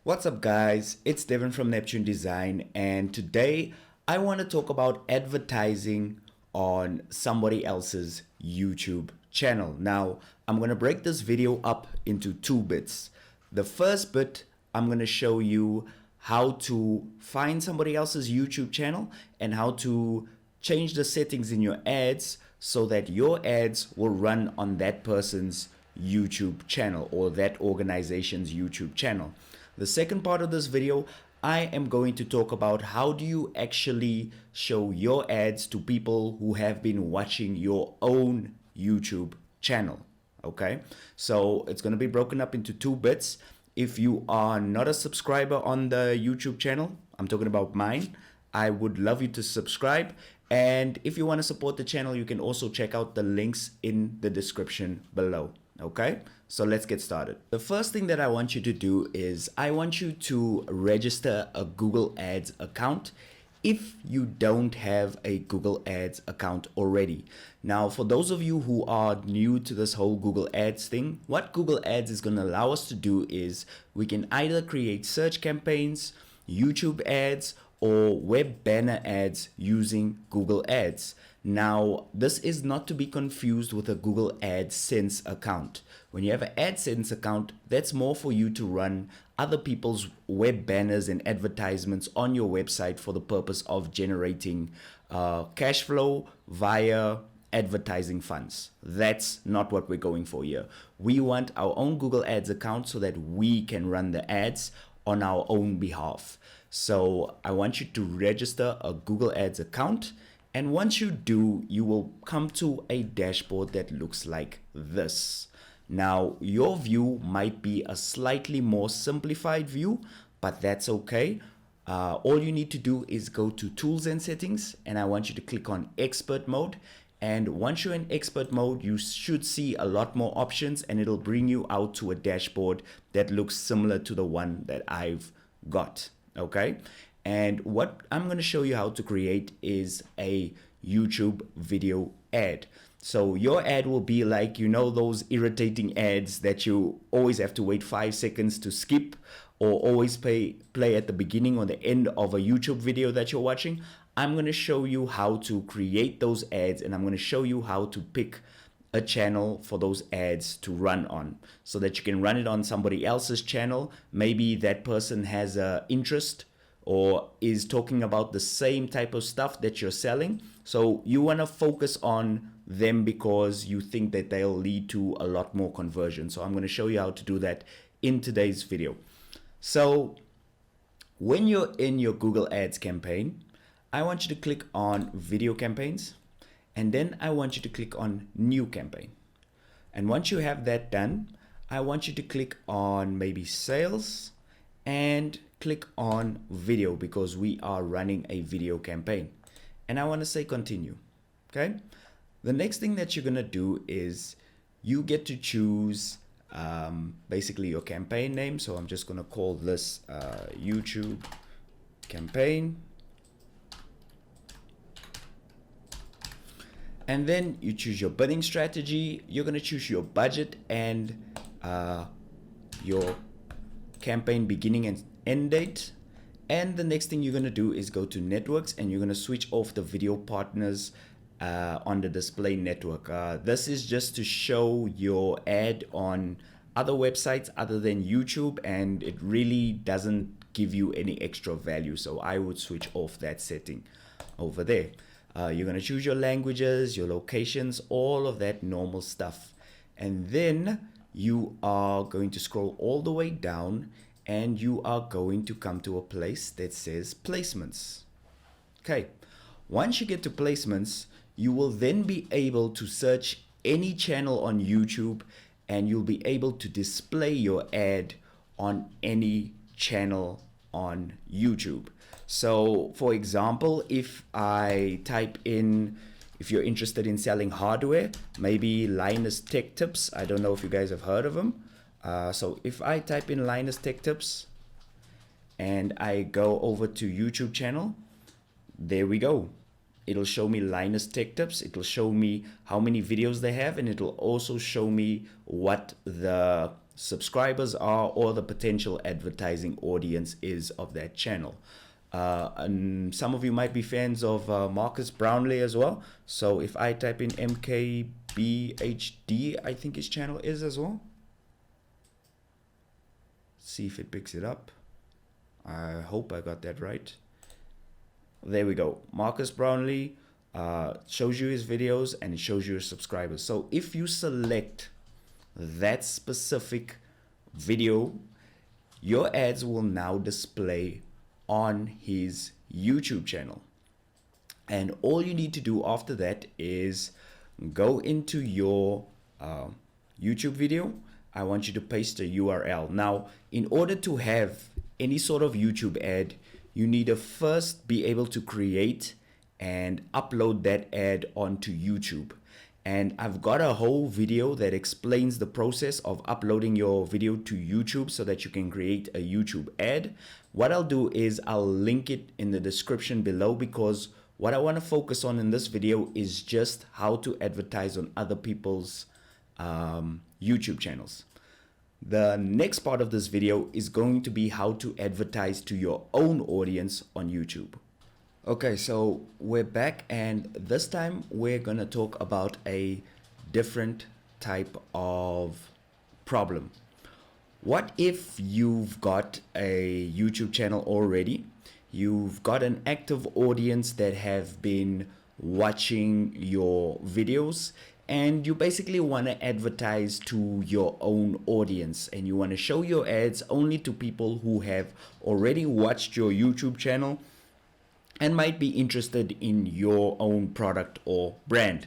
What's up guys, it's Devin from Neptune Design, and today I want to talk about advertising on somebody else's YouTube channel. Now I'm going to break this video up into two bits. The first bit, I'm going to show you how to find somebody else's YouTube channel and how to change the settings in your ads so that your ads will run on that person's YouTube channel or that organization's YouTube channel. The second part of this video, I am going to talk about how do you actually show your ads to people who have been watching your own YouTube channel. Okay, so it's going to be broken up into two bits. If you are not a subscriber on the YouTube channel, I'm talking about mine, I would love you to subscribe. And if you want to support the channel, you can also check out the links in the description below. Okay, so let's get started. The first thing that I want you to do is I want you to register a Google Ads account if you don't have a Google Ads account already. Now, for those of you who are new to this whole Google Ads thing, what Google Ads is going to allow us to do is we can either create search campaigns, YouTube ads, or web banner ads using Google Ads. Now, this is not to be confused with a Google AdSense account. When you have an AdSense account, that's more for you to run other people's web banners and advertisements on your website for the purpose of generating cash flow via advertising funds. That's not what we're going for here. We want our own Google Ads account so that we can run the ads on our own behalf. So I want you to register a Google Ads account. And once you do, you will come to a dashboard that looks like this. Now, your view might be a slightly more simplified view, but that's okay. All you need to do is go to Tools and Settings, and I want you to click on Expert Mode. And once you're in Expert Mode, you should see a lot more options, and it'll bring you out to a dashboard that looks similar to the one that I've got. Okay. And what I'm going to show you how to create is a YouTube video ad. So your ad will be like, you know, those irritating ads that you always have to wait 5 seconds to skip or always play at the beginning or the end of a YouTube video that you're watching. I'm going to show you how to create those ads, and I'm going to show you how to pick a channel for those ads to run on so that you can run it on somebody else's channel. Maybe that person has an interest or is talking about the same type of stuff that you're selling. So you want to focus on them because you think that they'll lead to a lot more conversion. So I'm going to show you how to do that in today's video. So when you're in your Google Ads campaign, I want you to click on Video Campaigns, and then I want you to click on New Campaign. And once you have that done, I want you to click on maybe Sales and click on Video because we are running a video campaign. And I want to say Continue. Okay. The next thing that you're going to do is you get to choose basically your campaign name. So I'm just going to call this YouTube campaign. And then you choose your bidding strategy. You're going to choose your budget and your campaign beginning and end date. And the next thing you're going to do is go to networks, and you're going to switch off the video partners on the display network. This is just to show your ad on other websites other than YouTube, and it really doesn't give you any extra value. So I would switch off that setting over there. You're going to choose your languages, your locations, all of that normal stuff. And then you are going to scroll all the way down, and you are going to come to a place that says Placements. Okay. Once you get to Placements, you will then be able to search any channel on YouTube, and you'll be able to display your ad on any channel on YouTube. So for example, if I type in, if you're interested in selling hardware, maybe Linus Tech Tips. I don't know if you guys have heard of him. So if I type in Linus Tech Tips and I go over to YouTube channel, there we go. It'll show me Linus Tech Tips. It'll show me how many videos they have, and it'll also show me what the subscribers are or the potential advertising audience is of that channel. And some of you might be fans of Marcus Brownlee as well. So if I type in MKBHD, I think his channel is as well. See if it picks it up. I hope I got that right. There we go. Marcus Brownlee shows you his videos and it shows you your subscribers. So if you select that specific video, your ads will now display on his YouTube channel. And all you need to do after that is go into your YouTube video. I want you to paste a URL. Now, in order to have any sort of YouTube ad, you need to first be able to create and upload that ad onto YouTube. And I've got a whole video that explains the process of uploading your video to YouTube so that you can create a YouTube ad. What I'll do is I'll link it in the description below, because what I want to focus on in this video is just how to advertise on other people's YouTube channels. The next part of this video is going to be how to advertise to your own audience on YouTube. Okay, so we're back, and this time we're gonna talk about a different type of problem. What if you've got a YouTube channel already? You've got an active audience that have been watching your videos, and you basically want to advertise to your own audience, and you want to show your ads only to people who have already watched your YouTube channel and might be interested in your own product or brand.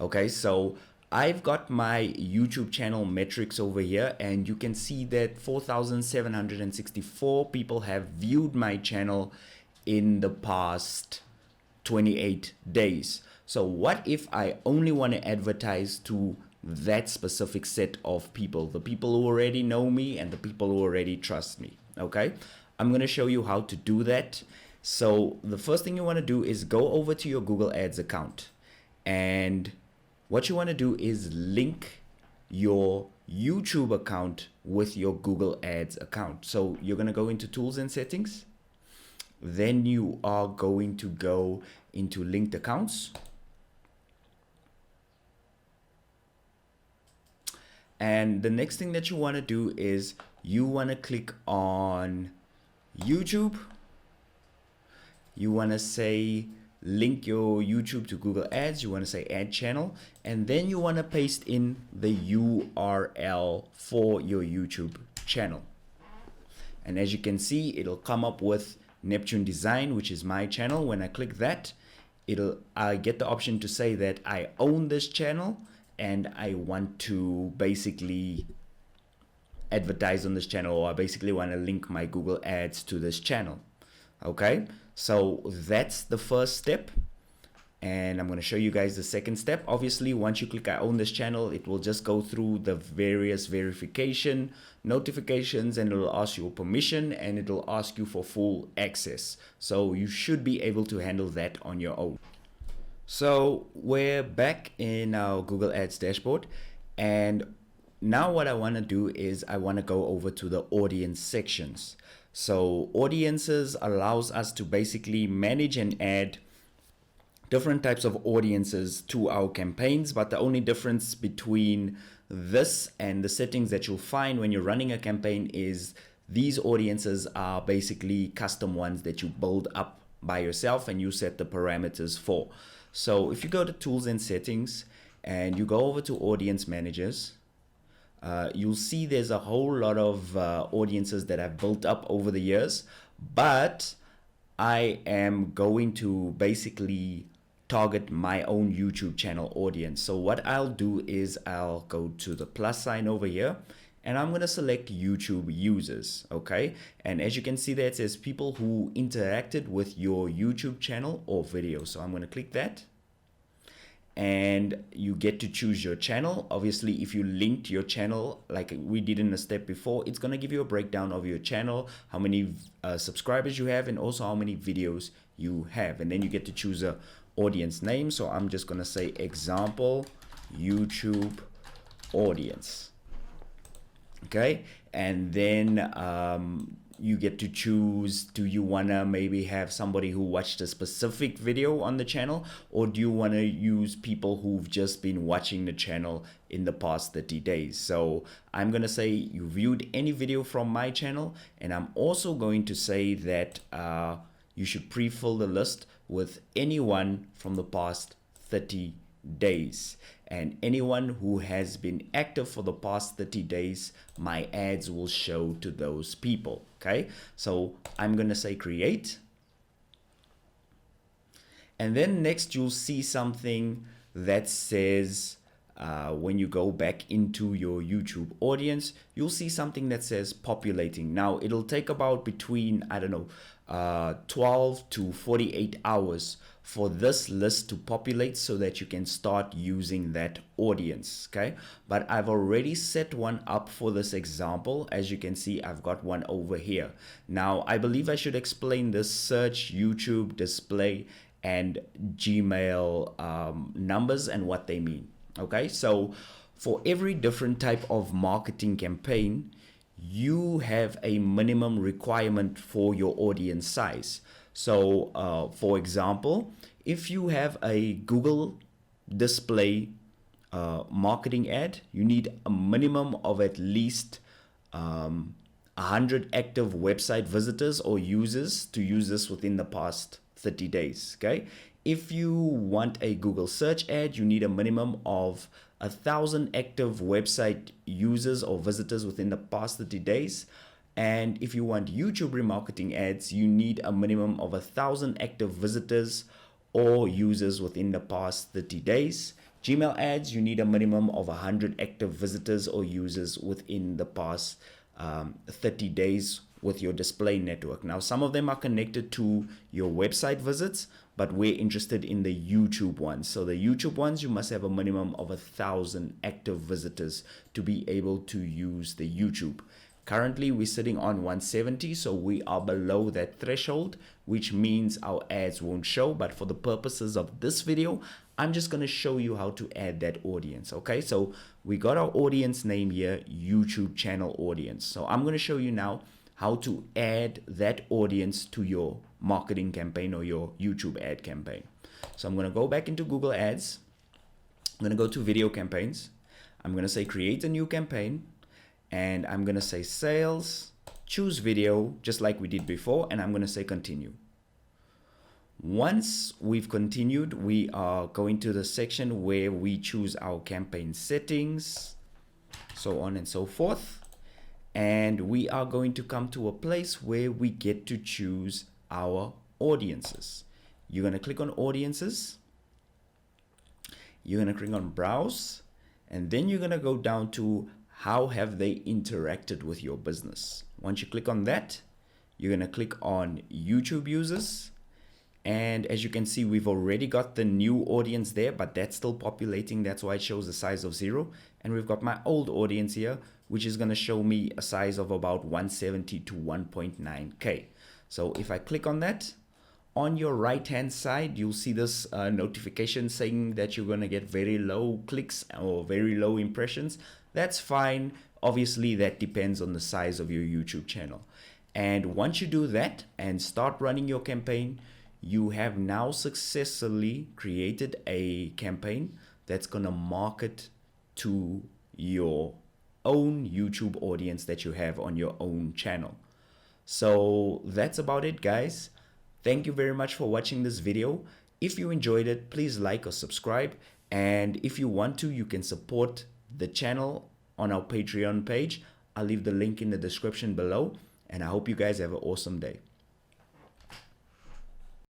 Okay, so I've got my YouTube channel metrics over here, and you can see that 4,764 people have viewed my channel in the past 28 days. So what if I only want to advertise to that specific set of people, the people who already know me and the people who already trust me? Okay, I'm going to show you how to do that. So the first thing you want to do is go over to your Google Ads account, and what you want to do is link your YouTube account with your Google Ads account. So you're going to go into tools and settings. Then you are going to go into linked accounts. And the next thing that you want to do is you want to click on YouTube. You want to say link your YouTube to Google Ads. You want to say add channel, and then you want to paste in the URL for your YouTube channel. And as you can see, it'll come up with Neptune Design, which is my channel. When I click that, I get the option to say that I own this channel and I want to basically advertise on this channel, or I basically want to link my Google Ads to this channel. Okay, so that's the first step, and I'm going to show you guys the second step. Obviously, once you click I own this channel, it will just go through the various verification notifications, and it'll ask you permission, and it'll ask you for full access. So you should be able to handle that on your own. So we're back in our Google Ads dashboard, and now what I want to do is I want to go over to the audience sections. So audiences allows us to basically manage and add different types of audiences to our campaigns, but the only difference between this and the settings that you'll find when you're running a campaign is these audiences are basically custom ones that you build up by yourself and you set the parameters for. So if you go to tools and settings and you go over to audience managers, you'll see there's a whole lot of audiences that I've built up over the years, but I am going to basically target my own YouTube channel audience. So what I'll do is I'll go to the plus sign over here, and I'm going to select YouTube users. Okay, and as you can see there, it says people who interacted with your YouTube channel or video. So I'm going to click that, and you get to choose your channel. Obviously, if you linked your channel like we did in the step before, it's going to give you a breakdown of your channel, how many subscribers you have, and also how many videos you have. And then you get to choose a audience name. So I'm just going to say example YouTube audience. Okay, and then you get to choose, do you want to maybe have somebody who watched a specific video on the channel, or do you want to use people who've just been watching the channel in the past 30 days? So I'm going to say you viewed any video from my channel, and I'm also going to say that you should pre-fill the list with anyone from the past 30 days, and anyone who has been active for the past 30 days, my ads will show to those people. Okay, so I'm gonna say create, and then next you'll see something that says when you go back into your YouTube audience, you'll see something that says populating. Now it'll take about between, I don't know, 12 to 48 hours for this list to populate so that you can start using that audience. Okay, but I've already set one up for this example. As you can see, I've got one over here. Now I believe I should explain this search, YouTube, display, and Gmail numbers and what they mean. Okay, so for every different type of marketing campaign, you have a minimum requirement for your audience size. So for example, if you have a Google display marketing ad, you need a minimum of at least 100 active website visitors or users to use this within the past 30 days. Okay, if you want a Google search ad, you need a minimum of 1,000 active website users or visitors within the past 30 days. And if you want YouTube remarketing ads, you need a minimum of 1,000 active visitors or users within the past 30 days. Gmail ads, you need a minimum of 100 active visitors or users within the past 30 days with your display network. Now, some of them are connected to your website visits, but we're interested in the YouTube ones. So the YouTube ones, you must have a minimum of 1,000 active visitors to be able to use the YouTube. Currently, we're sitting on 170, so we are below that threshold, which means our ads won't show. But for the purposes of this video, I'm just going to show you how to add that audience. Okay, so we got our audience name here, YouTube channel audience. So I'm going to show you now how to add that audience to your marketing campaign or your YouTube ad campaign. So I'm going to go back into Google Ads. I'm going to go to video campaigns. I'm going to say create a new campaign, and I'm going to say sales, choose video, just like we did before, and I'm going to say continue. Once we've continued, we are going to the section where we choose our campaign settings, so on and so forth. And we are going to come to a place where we get to choose our audiences. You're going to click on audiences. You're going to click on browse. And then you're going to go down to how have they interacted with your business. Once you click on that, you're going to click on YouTube users. And as you can see, we've already got the new audience there, but that's still populating. That's why it shows a size of 0. And we've got my old audience here, which is going to show me a size of about 170 to 1.9K. So if I click on that, on your right hand side, you'll see this notification saying that you're going to get very low clicks or very low impressions. That's fine. Obviously, that depends on the size of your YouTube channel. And once you do that and start running your campaign, you have now successfully created a campaign that's going to market to your own YouTube audience that you have on your own channel. So that's about it, guys. Thank you very much for watching this video. If you enjoyed it, please like or subscribe. And if you want to, you can support the channel on our Patreon page. I'll leave the link in the description below. And I hope you guys have an awesome day.